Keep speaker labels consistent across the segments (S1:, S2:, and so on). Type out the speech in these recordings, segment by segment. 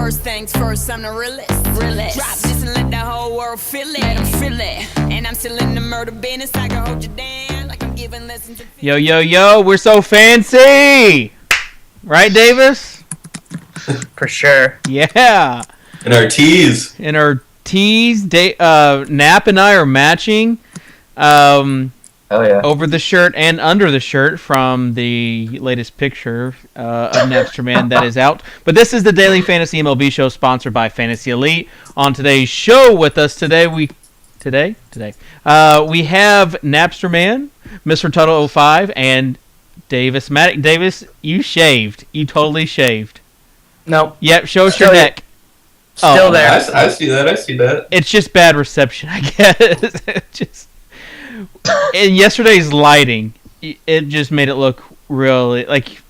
S1: First things first, I'm the realest. Drop this and let the whole world feel it. Let 'em feel it. And I'm still in the murder business. I can hold you down like I'm giving lessons.
S2: Yo, we're so fancy! Right, Davis?
S3: For sure.
S2: Yeah.
S4: In our tees.
S2: Nap and I are matching.
S5: Oh yeah.
S2: Over the shirt and under the shirt from the latest picture of Napster Man that is out. But this is the Daily Fantasy MLB Show sponsored by Fantasy Elite. On today's show with us today, we have Napster Man, Mr. Tuttle 05, and Davis Maddox. Davis, you shaved. You totally shaved.
S3: Nope.
S2: Yep, show us your neck.
S3: Still there.
S4: I see that.
S2: It's just bad reception, I guess. In yesterday's lighting, it just made it look really, like,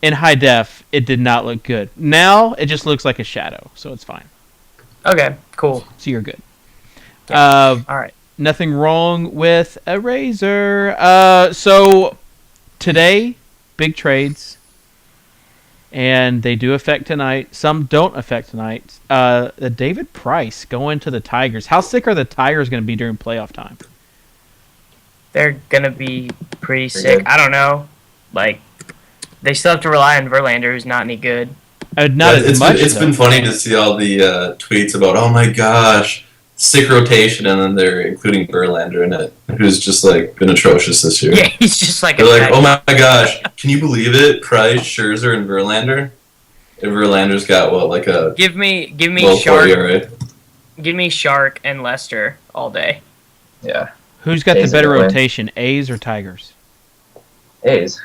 S2: in high def, it did not look good. Now, it just looks like a shadow, so it's fine.
S3: Okay, cool.
S2: So you're good.
S3: All right.
S2: Nothing wrong with a razor. So, today, big trades, and they do affect tonight. Some don't affect tonight. David Price going to the Tigers. How sick are the Tigers going to be during playoff time?
S3: They're going to be pretty sick. I don't know. Like, they still have to rely on Verlander, who's not any good.
S4: It's been funny to see all the tweets about, oh my gosh, sick rotation, and then they're including Verlander in it, who's just, like, been atrocious this year.
S3: Yeah, he's just like...
S4: They're like, oh my gosh, can you believe it? Price, Scherzer, and Verlander? And Verlander's got, what, like a...
S3: Give me
S4: Shark.
S3: Give me Shark and Lester all day.
S5: Yeah.
S2: Who's got
S5: A's
S2: the better
S5: are gonna win.
S2: rotation, A's or Tigers?
S5: A's.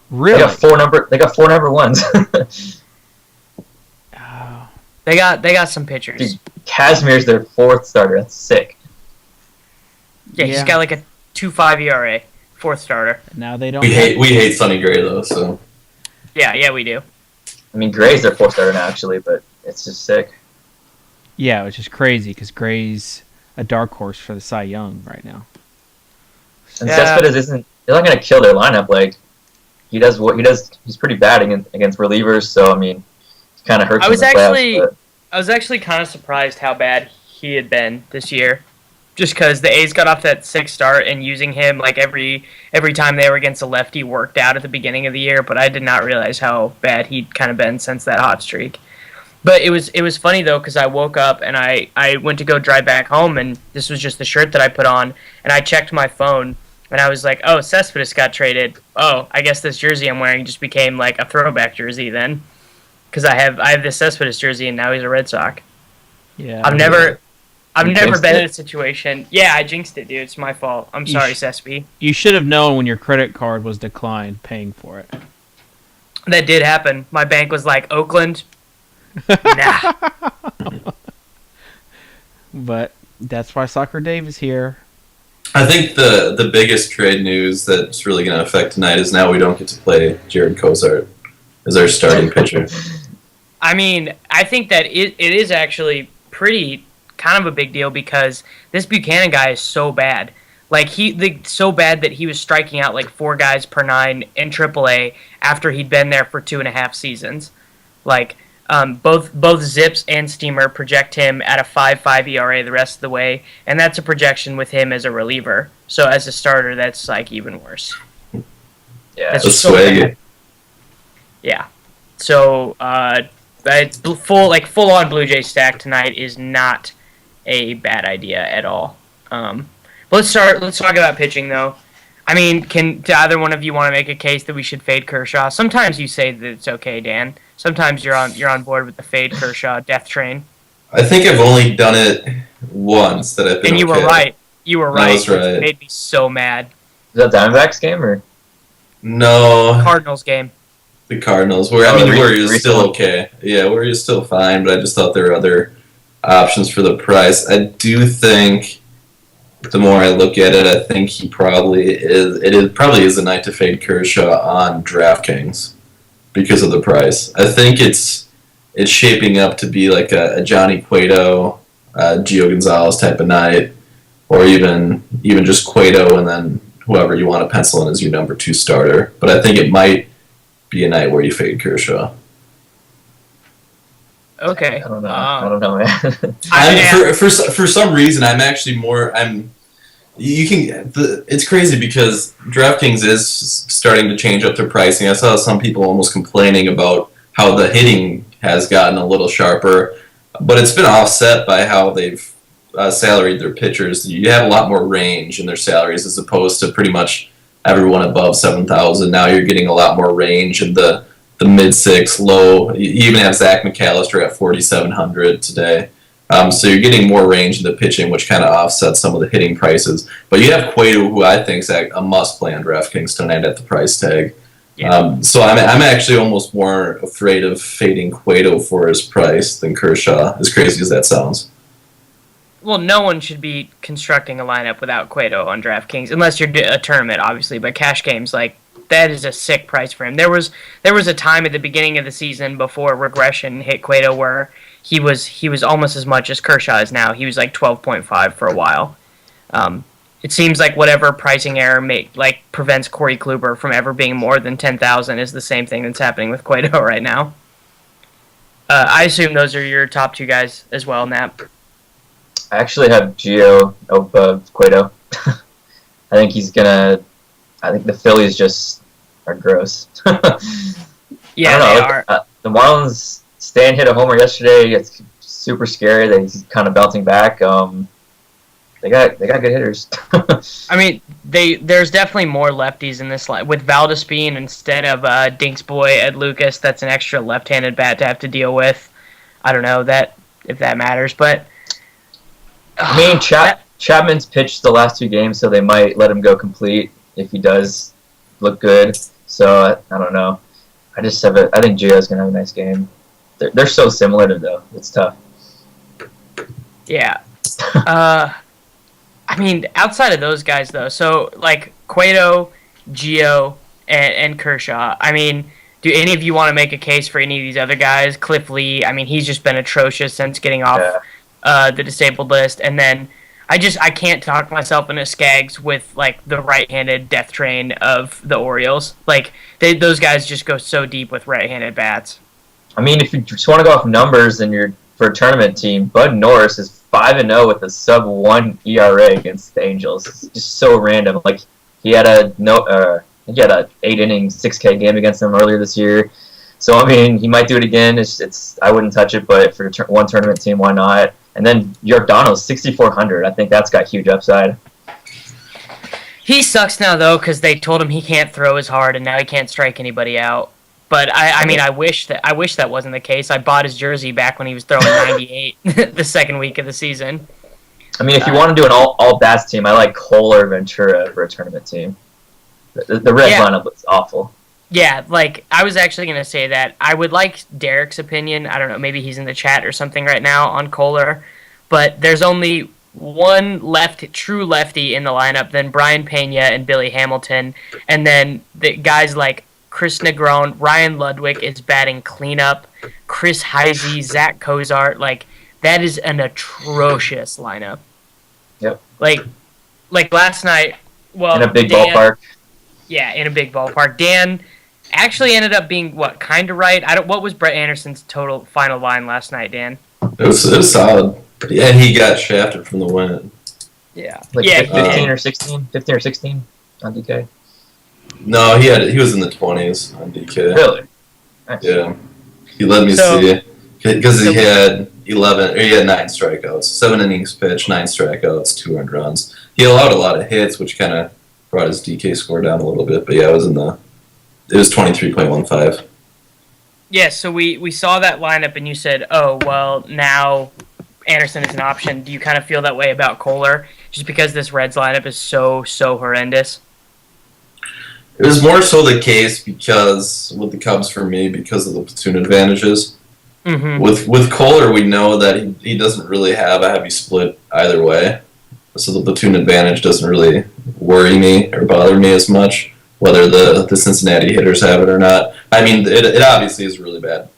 S2: Really?
S5: They got four number ones.
S2: Oh.
S3: They got some pitchers.
S5: Dude, Casimir's their fourth starter. That's sick.
S3: Yeah, he's got like a 2.5 ERA, fourth starter.
S2: Now they don't.
S4: We hate Sonny Gray, though, so...
S3: Yeah, we do.
S5: I mean, Gray's their fourth starter now, actually, but it's just sick.
S2: Yeah, which is crazy because Gray's a dark horse for the Cy Young right now.
S5: And Cespedes isn't. They're not going to kill their lineup. Like he does what he does. He's pretty bad against relievers. So I mean, it kind of hurts.
S3: I was
S5: actually
S3: kind of surprised how bad he had been this year, just because the A's got off that 6 start and using him like every time they were against a lefty worked out at the beginning of the year. But I did not realize how bad he'd kind of been since that hot streak. But it was funny, though, because I woke up and I went to go drive back home, and this was just the shirt that I put on, and I checked my phone, and I was like, oh, Cespedes got traded. Oh, I guess this jersey I'm wearing just became like a throwback jersey then, because I have this Cespedes jersey, and now he's a Red Sox.
S2: Yeah.
S3: I've never been in
S5: it.
S3: a situation. Yeah, I jinxed it, dude. It's my fault. I'm sorry, Cespe.
S2: You should have known when your credit card was declined paying for it.
S3: That did happen. My bank was like, Oakland. Nah.
S2: But that's why Soccer Dave is here.
S4: I think the biggest trade news that's really going to affect tonight is now we don't get to play Jared Cozart as our starting pitcher.
S3: I mean, I think that it is actually pretty kind of a big deal because this Buchanan guy is so bad. Like so bad that he was striking out like 4 guys per 9 in AAA after he'd been there for 2.5 seasons. Like both Zips and Steamer project him at a 5.5 ERA the rest of the way, and that's a projection with him as a reliever. So as a starter, that's like even worse.
S5: Yeah,
S3: that's
S4: just
S3: so
S4: swag.
S3: bad. Yeah. So full on Blue Jay stack tonight is not a bad idea at all. Let's talk about pitching though. I mean, do either one of you want to make a case that we should fade Kershaw? Sometimes you say that it's okay, Dan. Sometimes you're on board with the fade Kershaw death train.
S4: I think I've only done it once that I've been.
S3: And you
S4: okay.
S3: were right. You were right.
S4: I was right.
S3: It made me so mad.
S5: Is that Diamondbacks game or?
S4: No.
S3: Cardinals game.
S4: The Cardinals, where you're still okay. Yeah, where you're still fine, but I just thought there were other options for the price. I do think the more I look at it, I think he probably is. It probably is a night to fade Kershaw on DraftKings because of the price. I think it's shaping up to be like a Johnny Cueto, Gio Gonzalez type of night, or even just Cueto and then whoever you want to pencil in as your number 2 starter. But I think it might be a night where you fade Kershaw.
S3: Okay.
S5: I don't know. I don't know, man.
S4: For some reason, I'm actually more. It's crazy because DraftKings is starting to change up their pricing. I saw some people almost complaining about how the hitting has gotten a little sharper, but it's been offset by how they've salaried their pitchers. You have a lot more range in their salaries as opposed to pretty much everyone above 7,000. Now you're getting a lot more range in the mid six, low. You even have Zach McAllister at 4,700 today. So you're getting more range in the pitching, which kind of offsets some of the hitting prices. But you have Cueto, who I think is a must-play on DraftKings tonight at the price tag.
S3: Yeah.
S4: So I'm actually almost more afraid of fading Cueto for his price than Kershaw, as crazy as that sounds.
S3: Well, no one should be constructing a lineup without Cueto on DraftKings, unless you're a tournament, obviously. But cash games, that is a sick price for him. There was a time at the beginning of the season before regression hit Cueto where he was almost as much as Kershaw is now. He was like 12.5 for a while. It seems like whatever pricing error prevents Corey Kluber from ever being more than 10,000 is the same thing that's happening with Cueto right now. I assume those are your top two guys as well, Nap.
S5: I actually have Gio above Cueto. I think the Phillies just are gross.
S3: Yeah, they are.
S5: The Marlins, Stan hit a homer yesterday. It's super scary that he's kind of bouncing back. They got good hitters.
S3: I mean, there's definitely more lefties in this line. With Valdespin instead of Dink's boy Ed Lucas, that's an extra left-handed bat to have to deal with. I don't know if that matters, but
S5: I mean, Chapman's pitched the last 2 games, so they might let him go complete if he does look good. So I don't know. I think Gio's gonna have a nice game. They're so similar though. It's tough.
S3: Yeah. I mean, outside of those guys, though, so, Cueto, Gio, and Kershaw, I mean, do any of you want to make a case for any of these other guys? Cliff Lee, I mean, he's just been atrocious since getting off the disabled list. And then I can't talk myself into Skaggs with, the right-handed death train of the Orioles. Those guys just go so deep with right-handed bats.
S5: I mean, if you just want to go off numbers and you're for a tournament team, Bud Norris is 5-0 with a sub-1 ERA against the Angels. It's just so random. He had a 8-inning 6K game against them earlier this year. So I mean, he might do it again. I wouldn't touch it, but for one tournament team, why not? And then Giordano's 6,400. I think that's got huge upside.
S3: He sucks now though because they told him he can't throw as hard, and now he can't strike anybody out. But I mean, I wish that wasn't the case. I bought his jersey back when he was throwing 98 the second week of the season.
S5: I mean, if you want to do an all bats team, I like Cole or Ventura for a tournament team. The Reds lineup looks awful.
S3: Yeah, I was actually going to say that. I would like Derek's opinion. I don't know, maybe he's in the chat or something right now on Kohler. But there's only one true lefty in the lineup, then Brian Pena and Billy Hamilton. And then the guys like Chris Negron, Ryan Ludwig is batting cleanup, Chris Heisey, Zach Cozart. That is an atrocious lineup.
S5: Yep.
S3: Last night, well,
S5: in a big ballpark.
S3: Yeah, in a big ballpark. Dan actually ended up being kind of right. What was Brett Anderson's total final line last night, Dan?
S4: It was solid. Yeah, he got shafted from the win.
S3: Yeah.
S5: 15 or 16 on DK.
S4: No, he was in the 20s on DK.
S5: Really? Nice.
S4: Yeah. He let me see. Because he had 9 strikeouts. 7 innings pitched, 9 strikeouts, 2 earned runs. He allowed a lot of hits, which kind of brought his DK score down a little bit. But yeah, it was 23.15.
S3: Yeah, so we saw that lineup and you said, oh, well, now Anderson is an option. Do you kind of feel that way about Kohler? Just because this Reds lineup is so horrendous?
S4: It was more so the case because, with the Cubs for me, because of the platoon advantages.
S3: Mm-hmm.
S4: With Kohler, we know that he doesn't really have a heavy split either way. So the platoon advantage doesn't really worry me or bother me as much, whether the Cincinnati hitters have it or not. I mean, it obviously is a really bad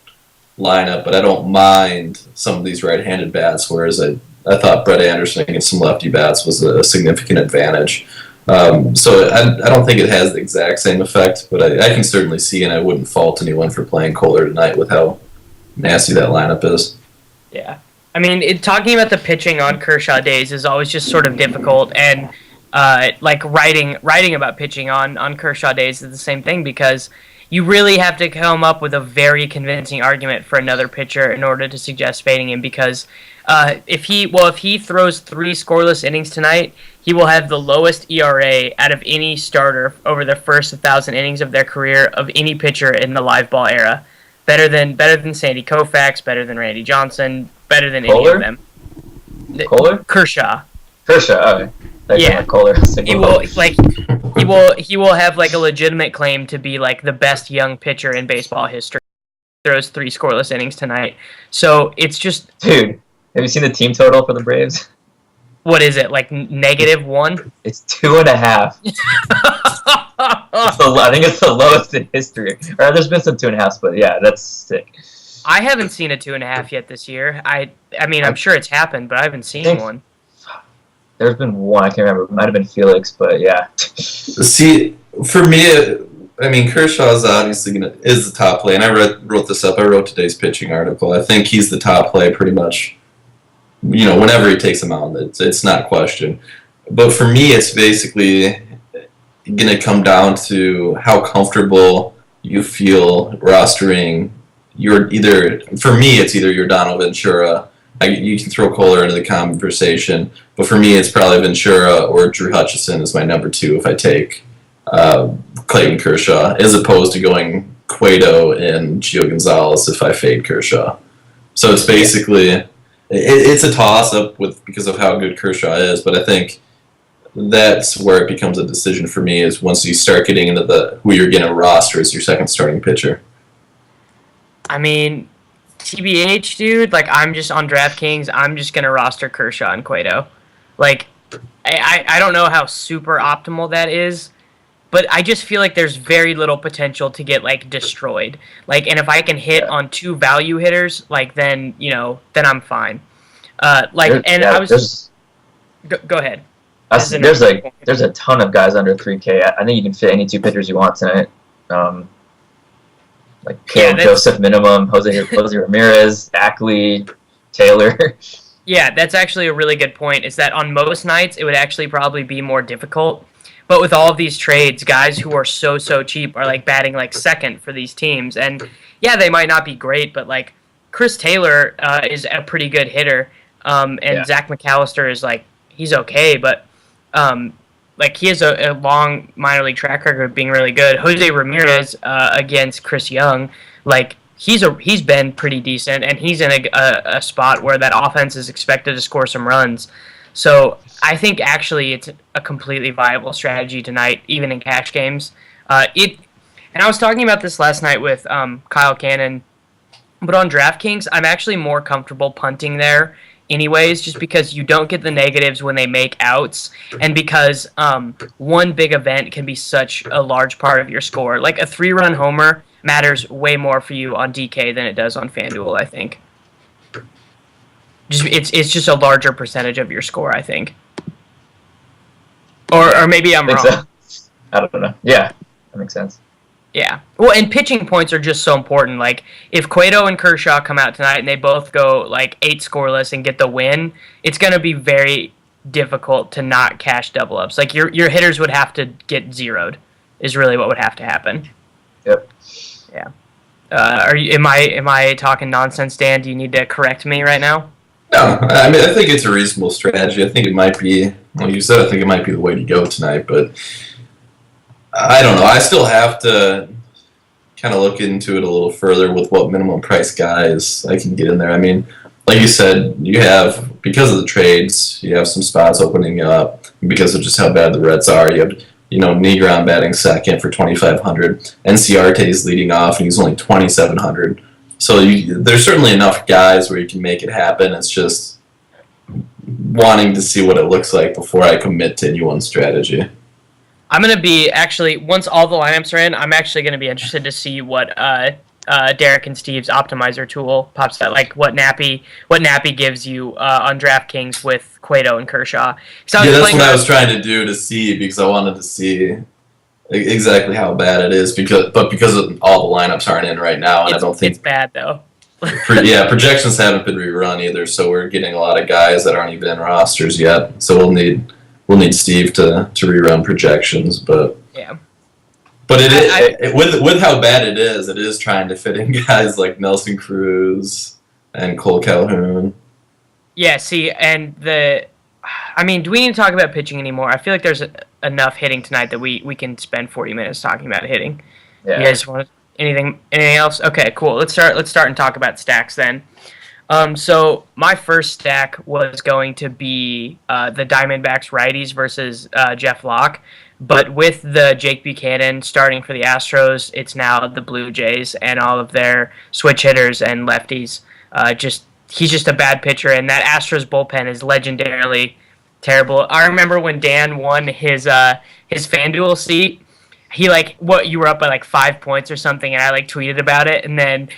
S4: lineup, but I don't mind some of these right-handed bats, whereas I thought Brett Anderson against some lefty bats was a significant advantage. So I don't think it has the exact same effect, but I can certainly see, and I wouldn't fault anyone for playing Kohler tonight with how nasty that lineup is.
S3: Yeah. I mean, talking about the pitching on Kershaw days is always just sort of difficult, and like writing about pitching on Kershaw days is the same thing, because you really have to come up with a very convincing argument for another pitcher in order to suggest fading him, because if he throws 3 scoreless innings tonight, he will have the lowest ERA out of any starter over the first 1,000 innings of their career of any pitcher in the live ball era. Better than Sandy Koufax, better than Randy Johnson, better than
S5: Kohler?
S3: any of them.
S5: Kohler?
S3: Kershaw.
S5: Okay.
S3: Yeah.
S5: Kohler.
S3: He will have like a legitimate claim to be like the best young pitcher in baseball history. Throws 3 scoreless innings tonight. So it's just,
S5: Dude, have you seen the team total for the Braves?
S3: what is it, like -1?
S5: It's 2.5. I think it's the lowest in history. Or there's been some 2.5s, but yeah, that's sick.
S3: I haven't seen a 2.5 yet this year. I mean, I'm sure it's happened, but I haven't seen one.
S5: There's been one, I can't remember. It might have been Felix, but yeah.
S4: See, for me, I mean, Kershaw is obviously is the top play, and I wrote this up. I wrote today's pitching article. I think he's the top play pretty much. Whenever he takes a mound, it's not a question. But for me, it's basically going to come down to how comfortable you feel rostering for me, it's either your Donald Ventura. You can throw Kohler into the conversation, but for me, it's probably Ventura or Drew Hutchison is my number 2 if I take Clayton Kershaw, as opposed to going Cueto and Gio Gonzalez if I fade Kershaw. So it's basically it's a toss-up because of how good Kershaw is, but I think that's where it becomes a decision for me, is once you start getting into who you're going to roster as your second starting pitcher.
S3: I mean, TBH, dude, like, I'm just on DraftKings, I'm just going to roster Kershaw and Cueto. Like, I don't know how super optimal that is, but I just feel like there's very little potential to get, like, destroyed. Like, and if I can hit on 2 value hitters, like, then, then I'm fine. Go ahead.
S5: There's a ton of guys under 3K. I think you can fit any 2 pitchers you want tonight. Like Joseph minimum, Jose Ramirez, Ackley, Taylor.
S3: Yeah, that's actually a really good point, is that on most nights it would actually probably be more difficult. But with all of these trades, guys who are so cheap are like batting like second for these teams. And yeah, they might not be great, but like Chris Taylor is a pretty good hitter. Zach McAllister is like, he's okay, but like he has a long minor league track record of being really good. Jose Ramirez against Chris Young, like he's been pretty decent, and he's in a spot where that offense is expected to score some runs. So I think actually it's a completely viable strategy tonight, even in cash games. And I was talking about this last night with Kyle Cannon, but on DraftKings, I'm actually more comfortable punting there anyways, just because you don't get the negatives when they make outs, and because one big event can be such a large part of your score. Like a 3-run homer matters way more for you on DK than it does on FanDuel, I think. It's just a larger percentage of your score, I think. Or maybe I'm wrong.
S5: So. I don't know. Yeah, that makes sense.
S3: Yeah. Well, and pitching points are just so important. Like, if Cueto and Kershaw come out tonight and they both go, like, 8 scoreless and get the win, it's going to be very difficult to not cash double-ups. Like, your hitters would have to get zeroed, is really what would have to happen.
S5: Yep.
S3: Yeah. Am I talking nonsense, Dan? Do you need to correct me right now?
S4: No, I mean, I think it's a reasonable strategy. I think it might be, like you said, I think it might be the way to go tonight, but I don't know. I still have to kind of look into it a little further with what minimum price guys I can get in there. I mean, like you said, you have, because of the trades, you have some spots opening up because of just how bad the Reds are. You have, Negron batting second for 2,500. NCRT is leading off, and he's only 2,700. So there's certainly enough guys where you can make it happen. It's just wanting to see what it looks like before I commit to any one strategy.
S3: I'm going to be, actually, once all the lineups are in, I'm actually going to be interested to see what Derek and Steve's optimizer tool pops out, like what Nappy gives you on DraftKings with Cueto and Kershaw.
S4: That's what I was trying to do to see, because I wanted to see exactly how bad it is, because all the lineups aren't in right now, and I don't think
S3: it's bad though.
S4: Projections haven't been rerun either, so we're getting a lot of guys that aren't even in rosters yet. So we'll need Steve to rerun projections, but
S3: Yeah.
S4: But with how bad it is trying to fit in guys like Nelson Cruz and Cole Calhoun.
S3: Yeah, see, and I mean, do we need to talk about pitching anymore? I feel like there's enough hitting tonight that we can spend 40 minutes talking about hitting.
S5: Yeah.
S3: You guys want anything else? Okay, cool. Let's start and talk about stacks then. So my first stack was going to be the Diamondbacks righties versus Jeff Locke. But with the Jake Buchanan starting for the Astros, it's now the Blue Jays and all of their switch hitters and lefties. He's just a bad pitcher, and that Astros bullpen is legendarily terrible. I remember when Dan won his FanDuel seat, you were up by like 5 points or something, and I tweeted about it, and then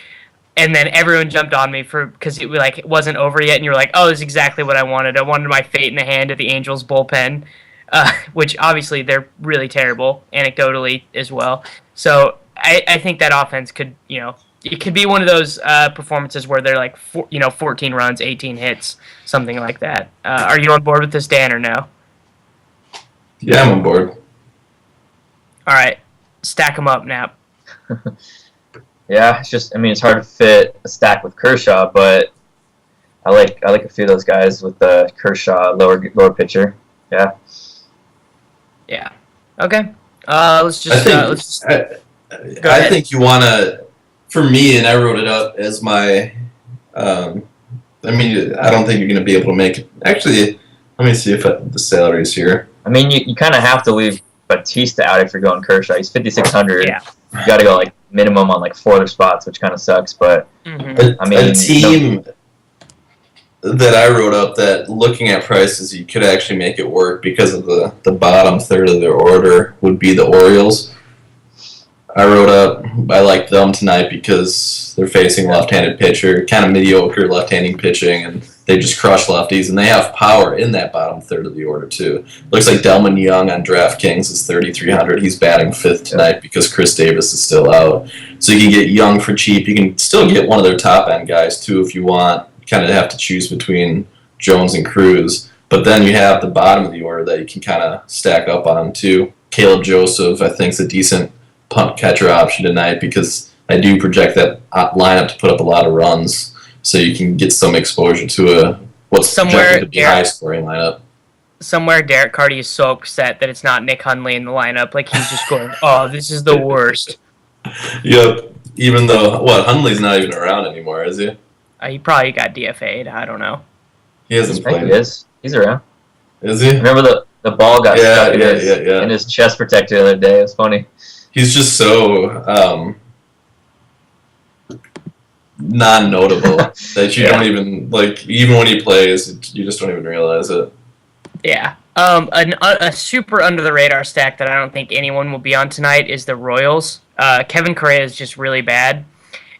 S3: everyone jumped on me because it wasn't over yet, and you were like, oh, this is exactly what I wanted. I wanted my fate in the hand of the Angels bullpen. Which obviously they're really terrible, anecdotally as well. So I think that offense could, it could be one of those performances where they're 14 runs, 18 hits, something like that. Are you on board with this, Dan, or no?
S4: Yeah, I'm on board.
S3: All right, stack them up, Nap.
S5: Yeah, it's hard to fit a stack with Kershaw, but I like a few of those guys with the Kershaw lower pitcher. Yeah.
S3: Yeah. Okay. I
S4: think you want to. For me, and I wrote it up as my. I don't think you're going to be able to make it. Actually, let me see if the salary's here.
S5: I mean, you kind of have to leave Batista out if you're going Kershaw. He's 5,600.
S3: Yeah.
S5: You got to go minimum on 4 other spots, which kind of sucks. But
S4: a team that I wrote up that looking at prices, you could actually make it work because of the bottom third of their order would be the Orioles. I wrote up I like them tonight because they're facing left-handed pitcher, kind of mediocre left-handed pitching, and they just crush lefties, and they have power in that bottom third of the order too. Looks like Delman Young on DraftKings is 3,300. He's batting 5th tonight because Chris Davis is still out. So you can get Young for cheap. You can still get one of their top-end guys too if you want. Kind of have to choose between Jones and Cruz, but then you have the bottom of the order that you can kind of stack up on too. Caleb Joseph, I think, is a decent punt catcher option tonight because I do project that lineup to put up a lot of runs, so you can get some exposure to what's projected to be a high-scoring lineup.
S3: Somewhere Derek Carty is so upset that it's not Nick Hundley in the lineup, he's just going, "Oh, this is the worst."
S4: Yep. Even though Hundley's not even around anymore, is he?
S3: He probably got DFA'd. I don't know.
S4: He hasn't played.
S5: He is. He's around.
S4: Is he?
S5: Remember the ball got stuck in his chest protector the other day. It was funny.
S4: He's just so non-notable that you don't even even when he plays, you just don't even realize it.
S3: Yeah. A super under the radar stack that I don't think anyone will be on tonight is the Royals. Kevin Correa is just really bad.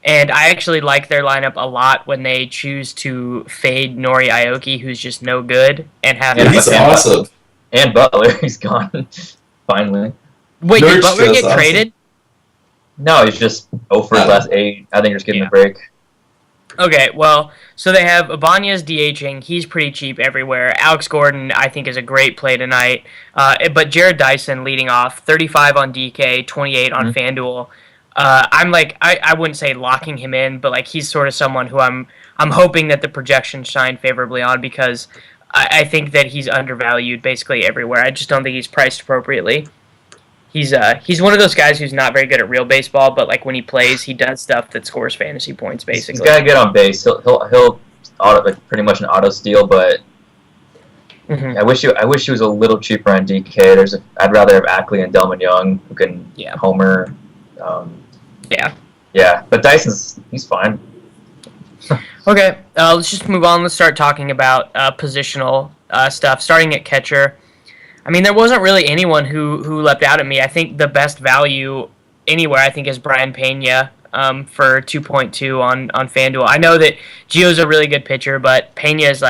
S3: And I actually like their lineup a lot when they choose to fade Nori Aoki, who's just no good, and have.
S4: Yeah, he's awesome.
S5: And Butler, he's gone finally.
S3: Wait, did Butler get traded?
S5: No, he's just 0 for his last 8. I think he's getting a break.
S3: Okay, well, so they have Ibanez DHing. He's pretty cheap everywhere. Alex Gordon, I think, is a great play tonight. But Jared Dyson leading off, 35 on DK, 28 on FanDuel. I wouldn't say locking him in, but he's sort of someone who I'm hoping that the projections shine favorably on because I think that he's undervalued basically everywhere. I just don't think he's priced appropriately. He's one of those guys who's not very good at real baseball, but when he plays, he does stuff that scores fantasy points basically.
S5: He's got to get on base. He'll auto, pretty much an auto steal, but I wish he was a little cheaper on DK. I'd rather have Ackley and Delman Young who can homer. Yeah, but he's fine.
S3: Okay, let's just move on. Let's start talking about positional stuff, starting at catcher. I mean, there wasn't really anyone who leapt out at me. I think the best value anywhere, is Brian Pena for 2.2 on FanDuel. I know that Gio's a really good pitcher, but Pena is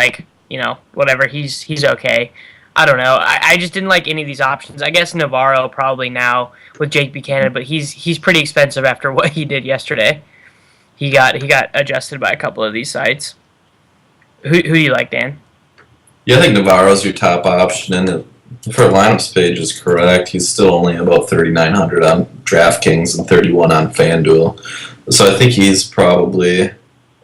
S3: whatever. He's okay. I don't know. I just didn't like any of these options. I guess Navarro probably now with Jake Buchanan, but he's pretty expensive after what he did yesterday. he got adjusted by a couple of these sites. Who do you like, Dan?
S4: Yeah, I think Navarro's your top option, and for lineups page is correct. He's still only about 3,900 on DraftKings and 31 on FanDuel. So I think he's probably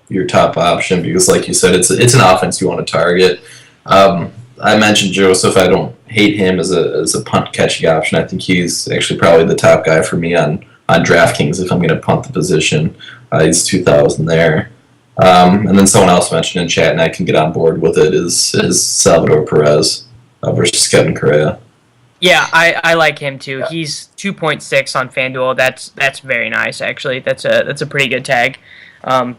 S4: your top option because, like you said, it's an offense you want to target. I mentioned Joseph. I don't hate him as a punt catching option. I think he's actually probably the top guy for me on DraftKings if I'm going to punt the position. He's 2,000 there. And then someone else mentioned in chat, and I can get on board with it, is Salvador Perez versus Kevin Correa.
S3: Yeah, I like him too. He's 2.6 on FanDuel. That's very nice, actually. That's a pretty good tag,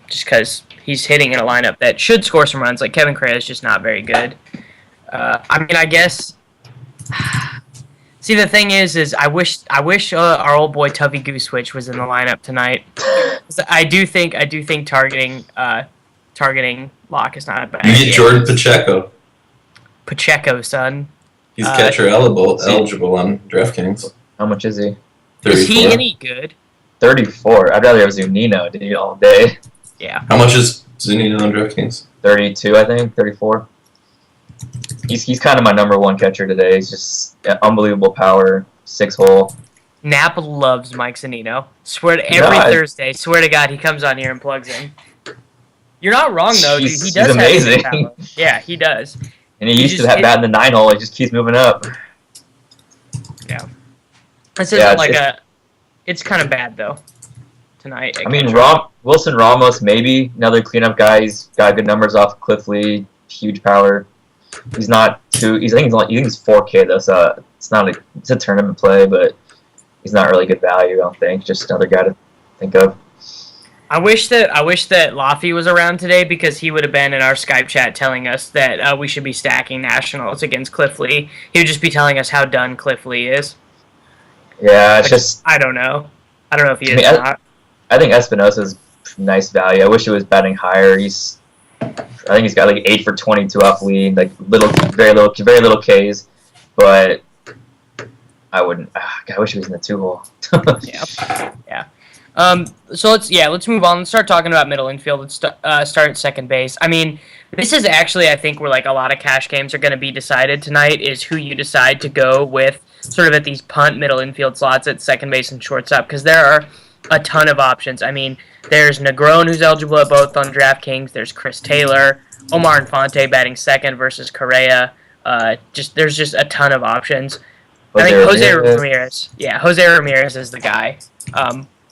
S3: just because he's hitting in a lineup that should score some runs. Like Kevin Correa is just not very good. I mean, I guess. See, the thing is I wish our old boy Tuvey Goosewitch was in the lineup tonight. I do think targeting Locke is not a bad idea.
S4: You get Jordan Pacheco.
S3: Pacheco, son.
S4: He's catcher eligible on DraftKings.
S5: How much is he?
S4: 34.
S3: Is he any good?
S5: 34. I'd rather have Zunino, dude, all day.
S3: Yeah.
S4: How much is Zunino on DraftKings?
S5: 32, I think. 34. He's kind of my number one catcher today. He's just unbelievable power, 6-hole.
S3: Nap loves Mike Zunino. Swear to every Thursday. Swear to God, he comes on here and plugs in. You're not wrong though. Dude. He does. He's amazing. Have power. Yeah, he does.
S5: And he used to have bat in the 9-hole. He just keeps moving up.
S3: Yeah. This isn't like a. It's kind of bad though. Tonight.
S5: I mean, Wilson Ramos maybe another cleanup guy. He's got good numbers off Cliff Lee. Huge power. He's not too. I think he's 4K though, so it's a tournament play, but he's not really good value. I don't think. Just another guy to think of.
S3: I wish that Laffy was around today because he would have been in our Skype chat telling us that we should be stacking Nationals against Cliff Lee. He would just be telling us how done Cliff Lee is.
S5: Yeah, it's just.
S3: I don't know. I don't know if he is or not.
S5: I think Espinosa's nice value. I wish he was batting higher. I think he's got like 8 for 22 off lead, like very little Ks, but I wouldn't. I wish he was in the 2-hole.
S3: Yeah. So let's move on. Let's start talking about middle infield. Let's start at second base. I mean, this is actually I think where like a lot of cash games are going to be decided tonight is who you decide to go with, sort of at these punt middle infield slots at second base and shortstop, because there are a ton of options. I mean, there's Negron, who's eligible at both on DraftKings. There's Chris Taylor, Omar Infante batting second versus Correa. There's just a ton of options. I think Jose Ramirez. Yeah, Jose Ramirez is the guy.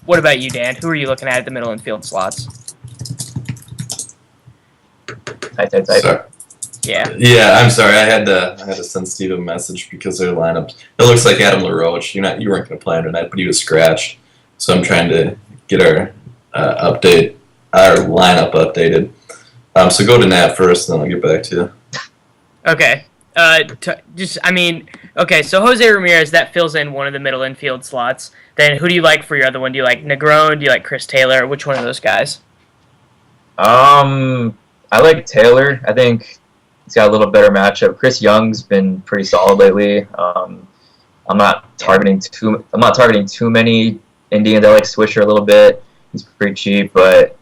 S3: What about you, Dan? Who are you looking at the middle infield slots?
S5: Tight.
S4: Sorry.
S3: Yeah.
S4: Yeah, I'm sorry. I had to send Steve a message because their lineups. It looks like Adam LaRoche. You weren't going to play him tonight, but he was scratched. So I'm trying to get our lineup updated. So go to Nat first, and then I'll get back to you.
S3: Okay. So Jose Ramirez, that fills in one of the middle infield slots. Then who do you like for your other one? Do you like Negron? Do you like Chris Taylor? Which one of those guys?
S5: I like Taylor. I think he's got a little better matchup. Chris Young's been pretty solid lately. I'm not targeting too many Indians. I like Swisher a little bit. He's pretty cheap, but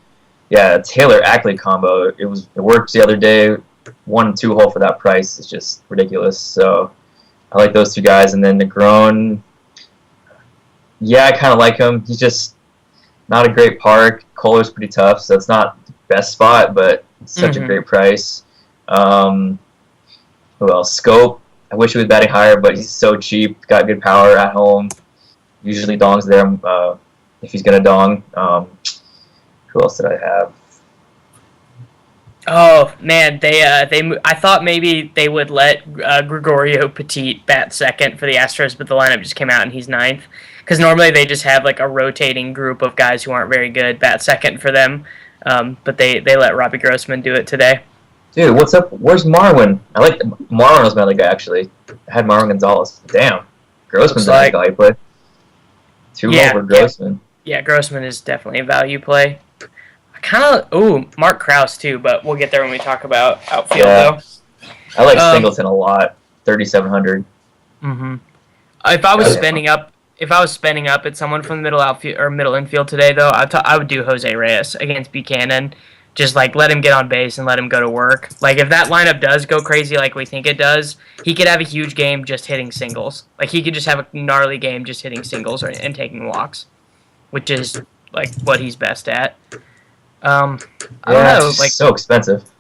S5: yeah, Taylor Ackley combo. It worked the other day. 1-2-hole for that price is just ridiculous. So I like those two guys, and then Negron. Yeah, I kind of like him. He's just not a great park. Kohler's pretty tough, so it's not the best spot, but it's such a great price. Who else? Scope. I wish he was batting higher, but he's so cheap. Got good power at home. Usually Dong's there if he's gonna Dong. Who else did I have?
S3: Oh man, I thought maybe they would let Gregorio Petit bat second for the Astros, but the lineup just came out and he's 9th. Because normally they just have like a rotating group of guys who aren't very good bat second for them, but they let Robbie Grossman do it today.
S5: Dude, what's up? Where's Marwin? I like Marwin was my other guy actually. I had Marwin Gonzalez. Damn, Grossman's a value play. 2-hole for Grossman.
S3: Yeah, Grossman is definitely a value play. Mark Krause too, but we'll get there when we talk about outfield though.
S5: I like Singleton a lot. 3,700.
S3: Mm-hmm. If I was spending up if I was spending up at someone from the middle outfield or middle infield today, though, I would do Jose Reyes against Buchanan. Just like let him get on base and let him go to work. Like if that lineup does go crazy like we think it does, he could have a huge game just hitting singles. Like he could just have a gnarly game just hitting singles and taking walks, which is like what he's best at. I don't know,
S5: it's
S3: like
S5: so expensive.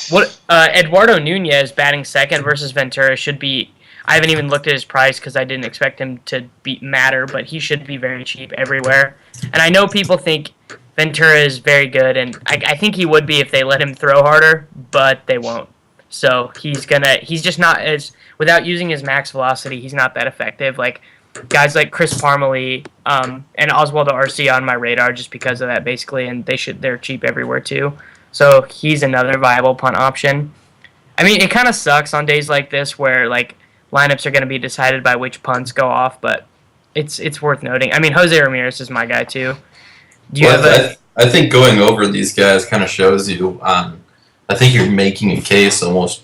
S3: what Eduardo Nunez batting second versus Ventura should be. I haven't even looked at his price because I didn't expect him to matter, but he should be very cheap everywhere. And I know people think Ventura is very good, and I think he would be if they let him throw harder, but they won't. So he's just not as, without using his max velocity, he's not that effective. Like guys like Chris Parmalee and Oswaldo Arcia on my radar just because of that, basically, and they're cheap everywhere too. So he's another viable punt option. I mean, it kind of sucks on days like this where like lineups are going to be decided by which punts go off, but it's worth noting. I mean, Jose Ramirez is my guy too. Do you
S4: I think going over these guys kind of shows you. I think you're making a case almost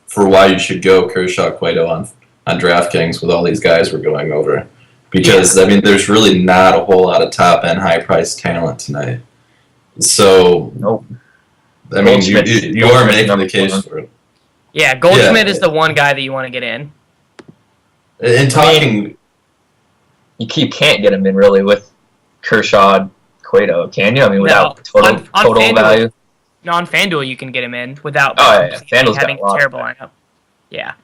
S4: for why you should go Kershaw, Cueto on DraftKings with all these guys we're going over, because I mean, there's really not a whole lot of top end, high priced talent tonight. So,
S5: Nope.
S4: I mean, you are making the case for it.
S3: Yeah, Goldschmidt is the one guy that you want to get in.
S4: And talking,
S5: You can't get him in really with Kershaw, Cueto, can you? I mean, without total
S3: FanDuel,
S5: value.
S3: No, on FanDuel you can get him in without
S5: FanDuel's
S3: having
S5: got a lot.
S3: a terrible lineup. Yeah.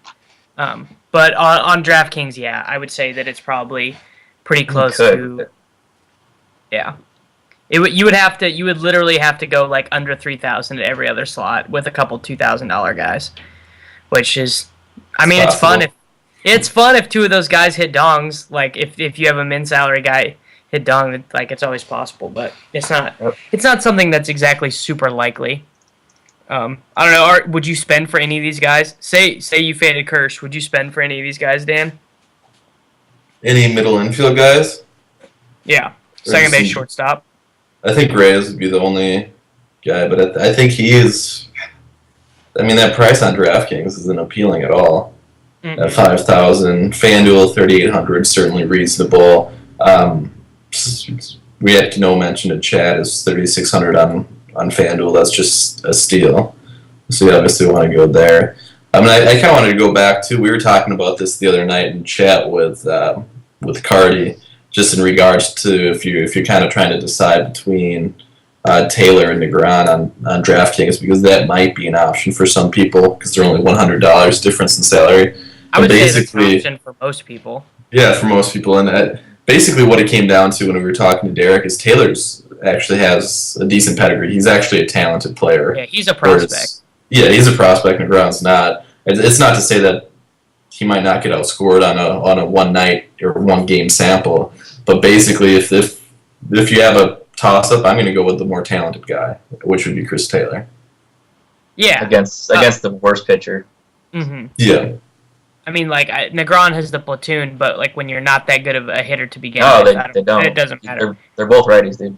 S3: But on DraftKings, yeah, I would say that it's probably pretty close to. Yeah. You would literally have to go like under 3,000 at every other slot with a couple $2,000 guys, which is, I mean, it's fun if two of those guys hit dongs. Like if you have a min salary guy hit dong, like it's always possible, but it's not something that's exactly super likely. I don't know. Would you spend for any of these guys? Say you faded Kirsch. Would you spend for any of these guys, Dan?
S4: any middle infield guys?
S3: Yeah, second base, shortstop.
S4: I think Reyes would be the only guy, but I think he is. I mean, that price on DraftKings isn't appealing at all.
S3: Mm-hmm.
S4: At 5,000, FanDuel 3,800, certainly reasonable. We had no mention in chat is 3,600 on FanDuel. That's just a steal. So you obviously want to go there. I mean, I kind of wanted to go back to. We were talking about this the other night in chat with Cardi, just in regards to if you're kind of trying to decide between Taylor and Negron on DraftKings, because that might be an option for some people because they're only $100 difference in salary.
S3: I would say that's an option for most people.
S4: Yeah, for most people, and basically what it came down to when we were talking to Derek is Taylor's actually has a decent pedigree. He's actually a talented player.
S3: Yeah, he's a prospect.
S4: He's a prospect. Negron's not. It's not to say that he might not get outscored on a one night or one game sample, but basically if you have a toss up, I'm going to go with the more talented guy, which would be Chris Taylor.
S3: Yeah,
S5: against the worst pitcher.
S3: Mm-hmm.
S4: Yeah.
S3: I mean, like Negron has the platoon, but like when you're not that good of a hitter to begin
S5: No,
S3: with,
S5: they don't.
S3: It doesn't matter.
S5: They're both righties, dude.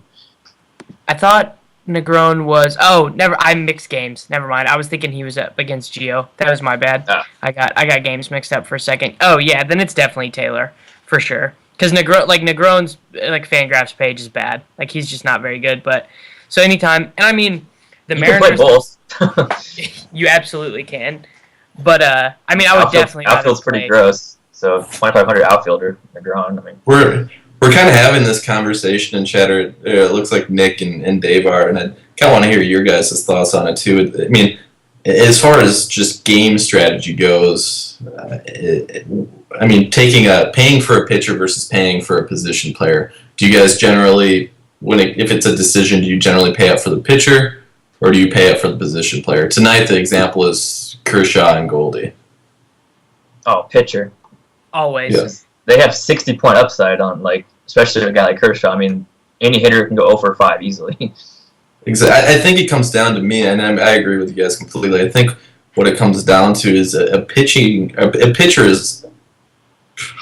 S3: I thought Negron was. I mixed games. Never mind. I was thinking he was up against Gio. That was my bad.
S5: Oh.
S3: I got games mixed up for a second. Oh yeah, then it's definitely Taylor for sure. Because Negron's Fangraphs page is bad. Like he's just not very good. But so anytime, and I mean the
S5: You
S3: Mariners.
S5: can play both.
S3: You absolutely can. But I mean, I would definitely.
S5: Outfield's pretty gross. So 2,500 outfielder Negron. I mean,
S4: We're kind of having this conversation in chatter. It looks like Nick and Dave are, and I kind of want to hear your guys' thoughts on it too. I mean, as far as just game strategy goes, I mean, paying for a pitcher versus paying for a position player. Do you guys generally, if it's a decision, do you generally pay up for the pitcher, or do you pay up for the position player? Tonight, the example is Kershaw and Goldie.
S5: oh, pitcher.
S3: Always.
S4: Yes.
S5: They have 60-point upside on, especially a guy like Kershaw. I mean, any hitter can go 0 for 5 easily.
S4: Exactly. I think it comes down to me, and I agree with you guys completely. I think what it comes down to is a pitcher is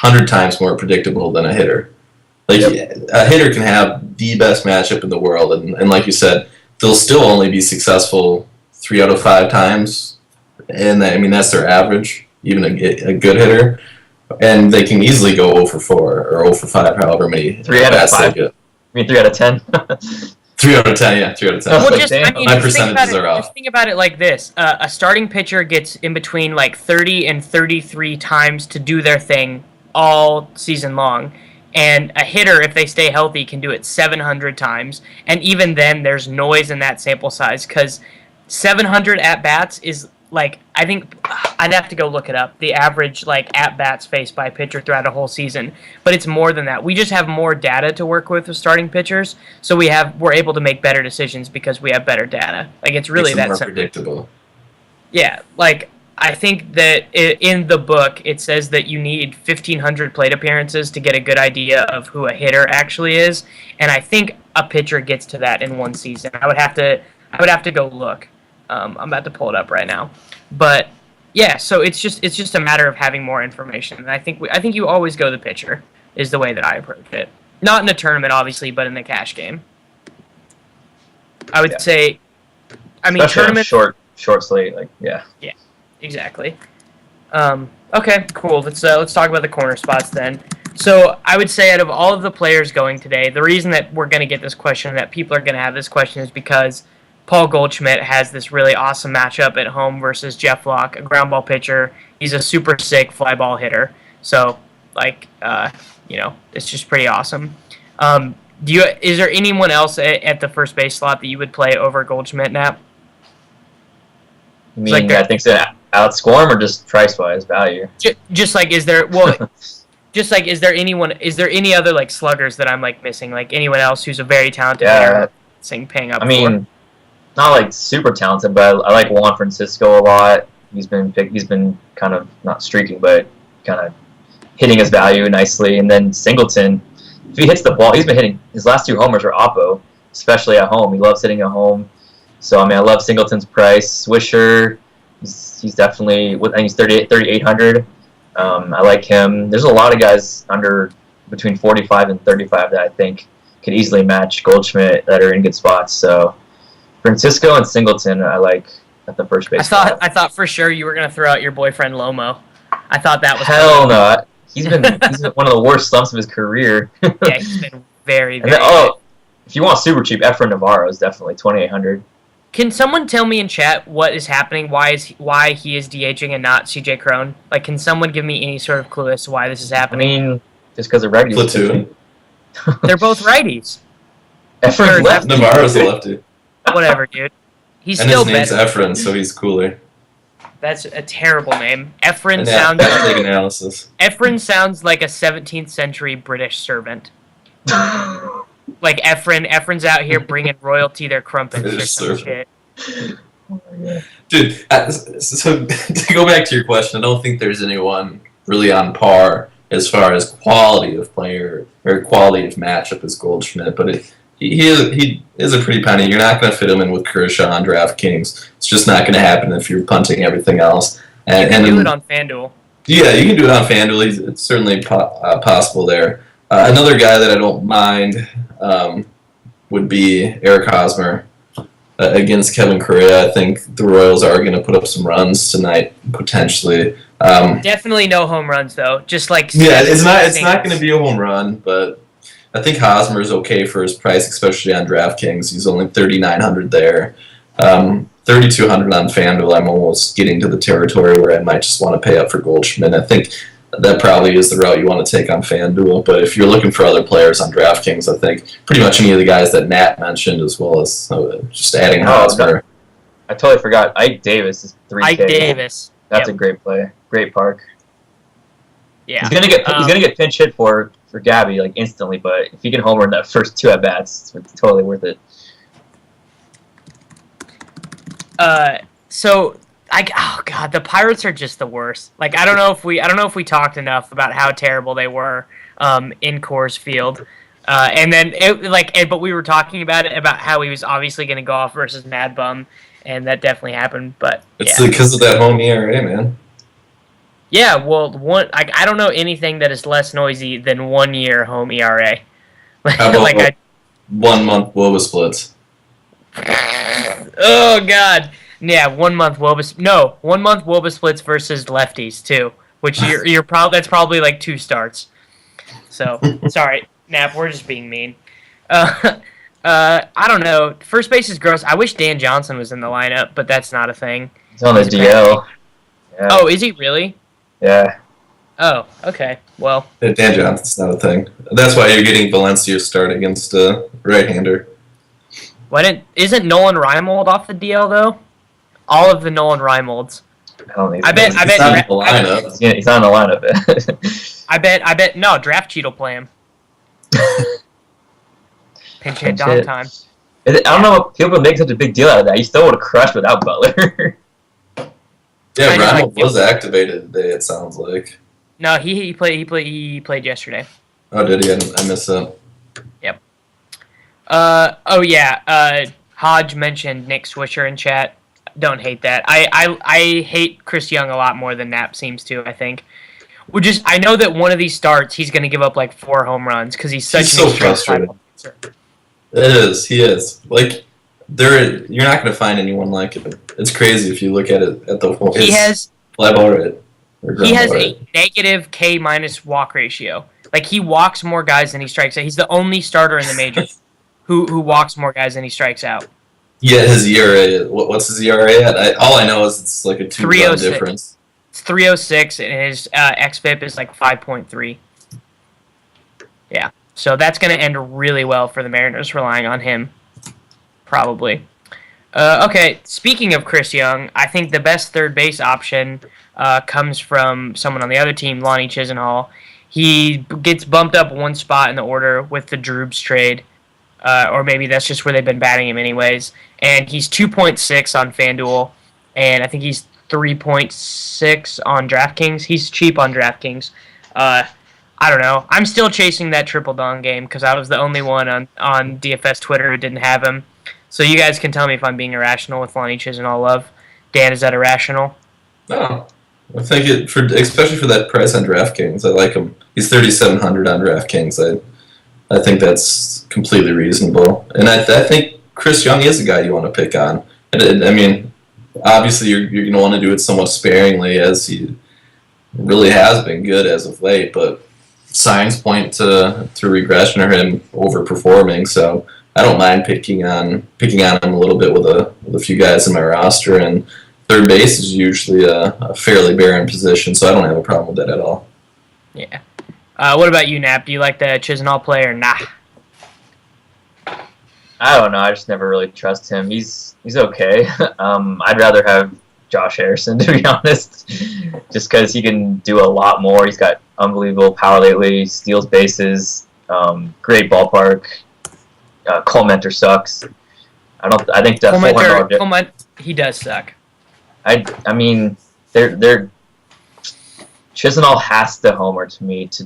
S4: 100 times more predictable than a hitter. A hitter can have the best matchup in the world, and like you said, they'll still only be successful 3 out of 5 times, and I mean that's their average, even a good hitter. and they can easily go 0 for 4 or 0 for 5, however many
S5: 3 out of
S4: bats they
S5: 5.
S4: get.
S5: 3 out of 10.
S4: 3 out of 10, yeah, 3 out of 10.
S3: Well,
S5: Like,
S3: just
S5: damn.
S4: My percentages are off.
S3: Just think about it like this: a starting pitcher gets in between like 30 and 33 times to do their thing all season long, and a hitter, if they stay healthy, can do it 700 times. And even then, there's noise in that sample size because 700 at bats is like, I think I'd have to go look it up. The average like at bats faced by a pitcher throughout a whole season, but it's more than that. We just have more data to work with starting pitchers, so we're able to make better decisions because we have better data. Like it's really
S4: Makes
S3: that
S4: it more
S3: simple.
S4: predictable.
S3: Yeah, like I think that in the book it says that you need 1,500 plate appearances to get a good idea of who a hitter actually is, and I think a pitcher gets to that in one season. I would have to go look. I'm about to pull it up right now, but yeah. So it's just a matter of having more information, and I think you always go the pitcher is the way that I approach it. Not in a tournament, obviously, but in the cash game. I would say, I mean,
S5: Especially on a
S3: tournament
S5: short slate, like yeah.
S3: exactly. Okay, cool. Let's talk about the corner spots then. So I would say out of all of the players going today, the reason that we're going to get this question, that people are going to have this question, is because Paul Goldschmidt has this really awesome matchup at home versus Jeff Locke, a ground ball pitcher. He's a super sick fly ball hitter. So, like, it's just pretty awesome. Is there anyone else at the first base slot that you would play over Goldschmidt, Nap?
S5: I mean, I think so. Outscore him or just price-wise value?
S3: Just like, is there is there any other like sluggers that I'm like missing? Like anyone else who's a very talented hitter paying up?
S5: I mean, not like super talented, but I like Juan Francisco a lot. He's been kind of not streaking, but kind of hitting his value nicely. And then Singleton, if he hits the ball, he's been hitting. His last 2 homers are oppo, especially at home. He loves hitting at home. So I mean, I love Singleton's price. Swisher, he's definitely, I think he's 3,800. I like him. There's a lot of guys between 45 and 35 that I think could easily match Goldschmidt that are in good spots. So Francisco and Singleton, I like at the first base.
S3: I thought for sure you were gonna throw out your boyfriend Lomo. I thought that was
S5: hell no. He's been one of the worst slumps of his career.
S3: Yeah, he's been very.
S5: Then, if you want super cheap, Efren Navarro is definitely 2,800.
S3: Can someone tell me in chat what is happening? Why he is DHing and not CJ Crone? Like, can someone give me any sort of clue as to why this is happening?
S5: I mean, just because of righties.
S4: Platoon.
S3: They're both righties.
S5: Efren's left.
S4: Navarro's a lefty.
S3: Whatever, dude. He's
S4: And
S3: still
S4: his name's
S3: better.
S4: Efren, so he's cooler.
S3: That's a terrible name. Efren
S4: And
S3: sounds.
S4: athletic analysis.
S3: Efren sounds like a 17th century British servant. Like Efren's out here bringing royalty their crumpets or
S4: British
S3: some
S4: servant.
S3: shit.
S4: Dude, so to go back to your question, I don't think there's anyone really on par as far as quality of player or quality of matchup as Goldschmidt, but he is a pretty penny. You're not going to fit him in with Kershaw on DraftKings. It's just not going to happen if you're punting everything else.
S3: You can do it on FanDuel.
S4: Yeah, you can do it on FanDuel. It's certainly possible there. Another guy that I don't mind would be Eric Hosmer against Kevin Correa. I think the Royals are going to put up some runs tonight, potentially.
S3: Definitely no home runs though. Just like
S4: it's not going to be a home run, but I think Hosmer is okay for his price, especially on DraftKings. He's only 3,900 there. 3,200 on FanDuel. I'm almost getting to the territory where I might just want to pay up for Goldschmidt. I think that probably is the route you want to take on FanDuel. But if you're looking for other players on DraftKings, I think pretty much any of the guys that Nat mentioned, as well as just adding Hosmer.
S5: I totally forgot. Ike Davis is 3K.
S3: Ike Davis.
S5: That's a great play. Great park.
S3: Yeah.
S5: He's gonna get pinch hit for Gabby like instantly, but if he can homer in that first 2 at bats, it's totally worth it.
S3: Oh god, the Pirates are just the worst. Like I don't know if we talked enough about how terrible they were in Coors Field. But we were talking about how he was obviously going to go off versus Mad Bum, and that definitely happened. But
S4: it's because of that home ERA, man.
S3: Yeah, well, I don't know anything that is less noisy than 1 year home ERA.
S4: How about 1 month WOBA splits?
S3: Oh god. Yeah, 1 month WOBA. No, 1 month WOBA splits versus lefties too. which you're probably that's probably like 2 starts. So sorry, Nap, we're just being mean. I don't know. First base is gross. I wish Dan Johnson was in the lineup, but that's not a thing.
S5: He's on the DL. Yeah.
S3: Oh, is he really?
S5: Yeah.
S3: Oh, okay. Well,
S4: Dan Johnson's not a thing. That's why you're getting Valencia start against a right-hander.
S3: Isn't Nolan Reimold off the DL though? All of the Nolan Reimolds. I bet.
S4: He's not in the lineup.
S5: Yeah, he's not in the lineup.
S3: I bet. No, draft cheat will play him. Pinch hit down time.
S5: I don't know what people make such a big deal out of that. He still would have crushed without Butler.
S4: Yeah, Reimold was activated today. It sounds like.
S3: No, he played yesterday.
S4: Oh, did he? I missed that.
S3: Yep. Hodge mentioned Nick Swisher in chat. Don't hate that. I hate Chris Young a lot more than Knapp seems to. I think. I know that one of these starts he's going to give up like 4 home runs because he's
S4: so frustrated. It is. He is. Like you're not going to find anyone like him. It's crazy if you look at it at the whole. He has a
S3: negative K- walk ratio. Like he walks more guys than he strikes out. He's the only starter in the majors who walks more guys than he strikes out.
S4: Yeah, his ERA. What's his ERA at? All I know is it's like a 2-run difference.
S3: It's 3.06, and his xFIP is like 5.3. Yeah, so that's going to end really well for the Mariners, relying on him, probably. Okay, speaking of Chris Young, I think the best third base option comes from someone on the other team, Lonnie Chisenhall. He gets bumped up 1 spot in the order with the Droobs trade, or maybe that's just where they've been batting him anyways. And he's 2.6 on FanDuel, and I think he's 3.6 on DraftKings. He's cheap on DraftKings. I don't know. I'm still chasing that triple dong game because I was the only one on DFS Twitter who didn't have him. So you guys can tell me if I'm being irrational with Lonnie Chisenhall love. Dan, is that irrational?
S4: No. I think especially for that price on DraftKings, I like him. He's 3,700 on DraftKings. I think that's completely reasonable. And I think Chris Young is a guy you want to pick on. I mean, obviously you're going to want to do it somewhat sparingly as he really has been good as of late, but signs point to regression or him overperforming, so I don't mind picking on him a little bit with a few guys in my roster, and third base is usually a fairly barren position, so I don't have a problem with that at all.
S3: Yeah. What about you, Nap? Do you like the Chisenhall play or nah?
S5: I don't know. I just never really trust him. He's okay. I'd rather have Josh Harrison, to be honest, just because he can do a lot more. He's got unbelievable power lately, steals bases, great ballpark. Cole Mentor sucks. I think that
S3: Cole he does suck.
S5: I mean, they're Chisenhall has to homer to me to